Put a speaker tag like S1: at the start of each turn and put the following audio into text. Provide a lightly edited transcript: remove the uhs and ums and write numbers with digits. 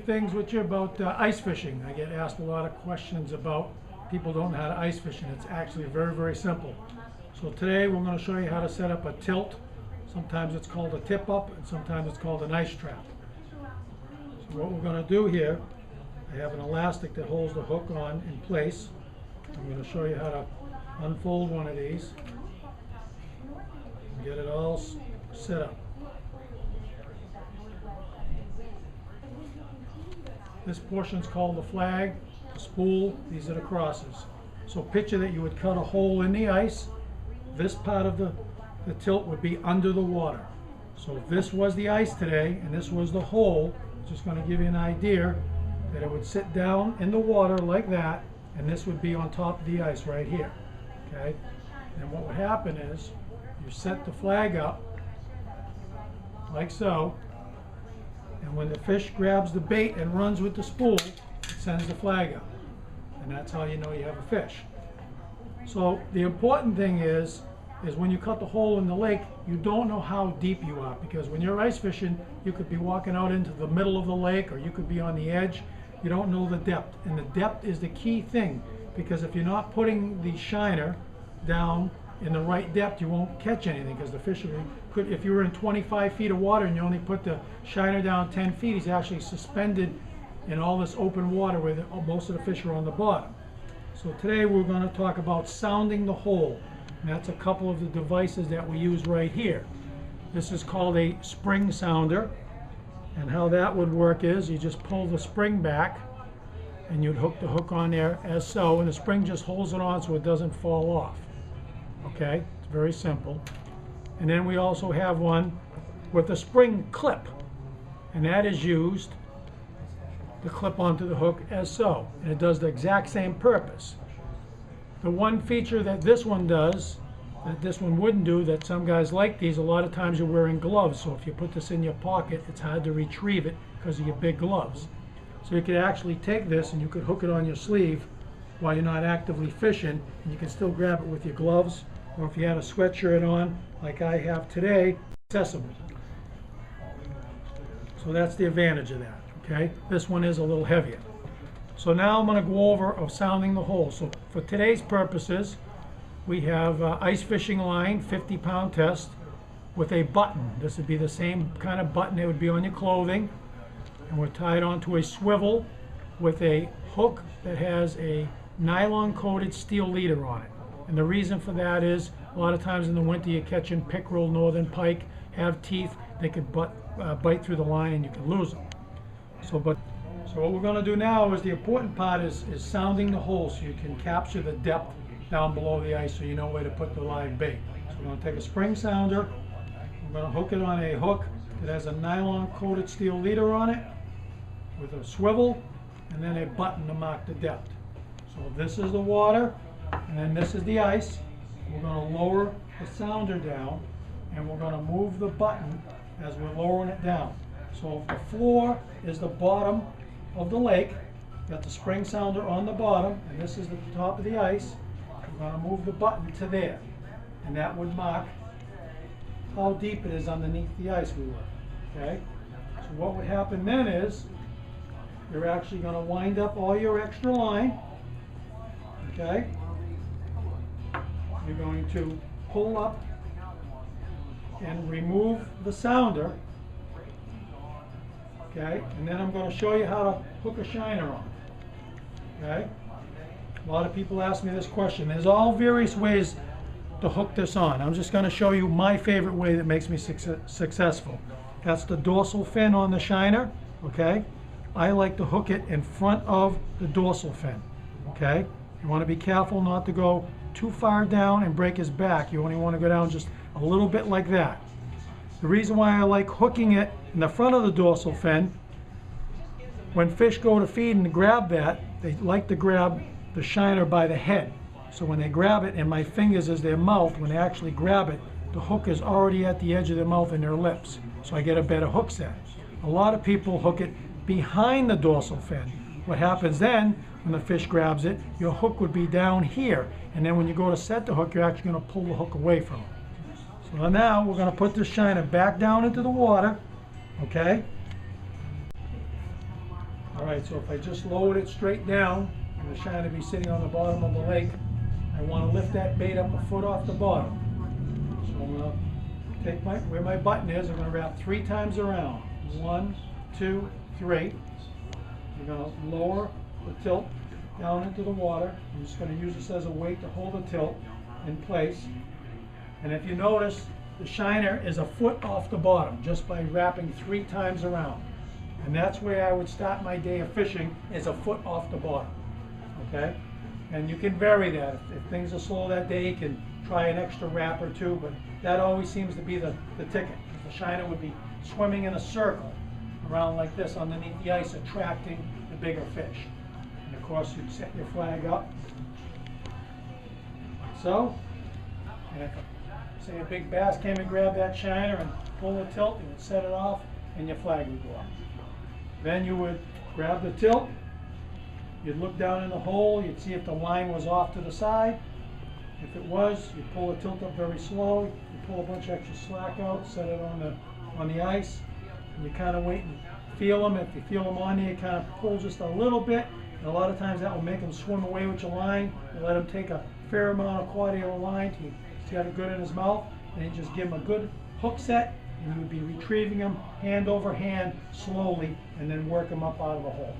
S1: things with you about ice fishing. I get asked a lot of questions about people don't know how to ice fish, and it's actually very, very simple. So today we're going to show you how to set up a tilt. Sometimes it's called a tip up, and sometimes it's called an ice trap. So what we're going to do here, I have an elastic that holds the hook on in place. I'm going to show you how to unfold one of these and get it all set up. This portion is called the flag, the spool, these are the crosses. So picture that you would cut a hole in the ice. This part of the tilt would be under the water. So if this was the ice today and this was the hole, just going to give you an idea that it would sit down in the water like that, and this would be on top of the ice right here. Okay? And what would happen is you set the flag up like so, and when the fish grabs the bait and runs with the spool, it sends the flag up. And that's how you know you have a fish. So the important thing is when you cut the hole in the lake, you don't know how deep you are, because when you're ice fishing, you could be walking out into the middle of the lake, or you could be on the edge. You don't know the depth, and the depth is the key thing, because if you're not putting the shiner down in the right depth, you won't catch anything, because the fish could, if you were in 25 feet of water and you only put the shiner down 10 feet, he's actually suspended in all this open water where most of the fish are on the bottom. So today we're going to talk about sounding the hole, and that's a couple of the devices that we use right here. This is called a spring sounder, and how that would work is you just pull the spring back and you'd hook the hook on there as so, and the spring just holds it on so it doesn't fall off. Okay, it's very simple. And then we also have one with a spring clip, and that is used to clip onto the hook as so, and it does the exact same purpose. The one feature that this one does, that this one wouldn't do, that some guys like these, a lot of times you're wearing gloves, so if you put this in your pocket, it's hard to retrieve it because of your big gloves. So you could actually take this and you could hook it on your sleeve while you're not actively fishing, and you can still grab it with your gloves, or if you had a sweatshirt on like I have today, accessible. So that's the advantage of that. Okay, this one is a little heavier. So now I'm going to go over of sounding the hole. So for today's purposes, we have ice fishing line, 50-pound test, with a button. This would be the same kind of button that would be on your clothing, and we're tied onto a swivel with a hook that has a nylon-coated steel leader on it. And the reason for that is a lot of times in the winter you're catching pickerel, northern pike, have teeth, they could bite through the line and you could lose them. So what we're going to do now is the important part is sounding the hole so you can capture the depth down below the ice so you know where to put the live bait. So we're going to take a spring sounder, we're going to hook it on a hook that has a nylon coated steel leader on it with a swivel and then a button to mark the depth. So this is the water and then this is the ice. We're going to lower the sounder down and we're going to move the button as we're lowering it down. So if the floor is the bottom of the lake, got the spring sounder on the bottom, and this is the top of the ice, we're going to move the button to there, and that would mark how deep it is underneath the ice we were. Okay? So what would happen then is you're actually going to wind up all your extra line. Okay? You're going to pull up and remove the sounder. Okay, and then I'm going to show you how to hook a shiner on. Okay, a lot of people ask me this question. There's all various ways to hook this on. I'm just going to show you my favorite way that makes me successful. That's the dorsal fin on the shiner. Okay, I like to hook it in front of the dorsal fin. Okay, you want to be careful not to go too far down and break his back. You only want to go down just a little bit like that. The reason why I like hooking it in the front of the dorsal fin, when fish go to feed and grab that, they like to grab the shiner by the head. So when they grab it, and my fingers is their mouth, when they actually grab it, the hook is already at the edge of their mouth and their lips. So I get a better hook set. A lot of people hook it behind the dorsal fin. What happens then, when the fish grabs it, your hook would be down here. And then when you go to set the hook, you're actually going to pull the hook away from it. So now we're going to put this shiner back down into the water, okay? Alright, so if I just lowered it straight down, and the shiner be sitting on the bottom of the lake, I want to lift that bait up a foot off the bottom. So I'm going to take where my button is, I'm going to wrap 3 times around. 1, 2, 3. You're going to lower the tilt down into the water. I'm just going to use this as a weight to hold the tilt in place. And if you notice, the shiner is a foot off the bottom just by wrapping 3 times around. And that's where I would start my day of fishing, is a foot off the bottom. Okay? And you can vary that. If things are slow that day, you can try an extra wrap or 2, but that always seems to be the ticket. The shiner would be swimming in a circle around like this underneath the ice, attracting the bigger fish. And of course, you'd set your flag up like so. And if, say, a big bass came and grabbed that shiner and pulled the tilt, you would set it off and your flag would go up. Then you would grab the tilt, you'd look down in the hole, you'd see if the line was off to the side. If it was, you'd pull the tilt up very slow, you pull a bunch of extra slack out, set it on the ice, and you kind of wait and feel them. If you feel them on there, you kind of pull just a little bit, and a lot of times that will make them swim away with your line. You let him take a fair amount of quantity of the line till he's got it good in his mouth, and you just give him a good hook set, and you would be retrieving them hand over hand slowly, and then work them up out of the hole.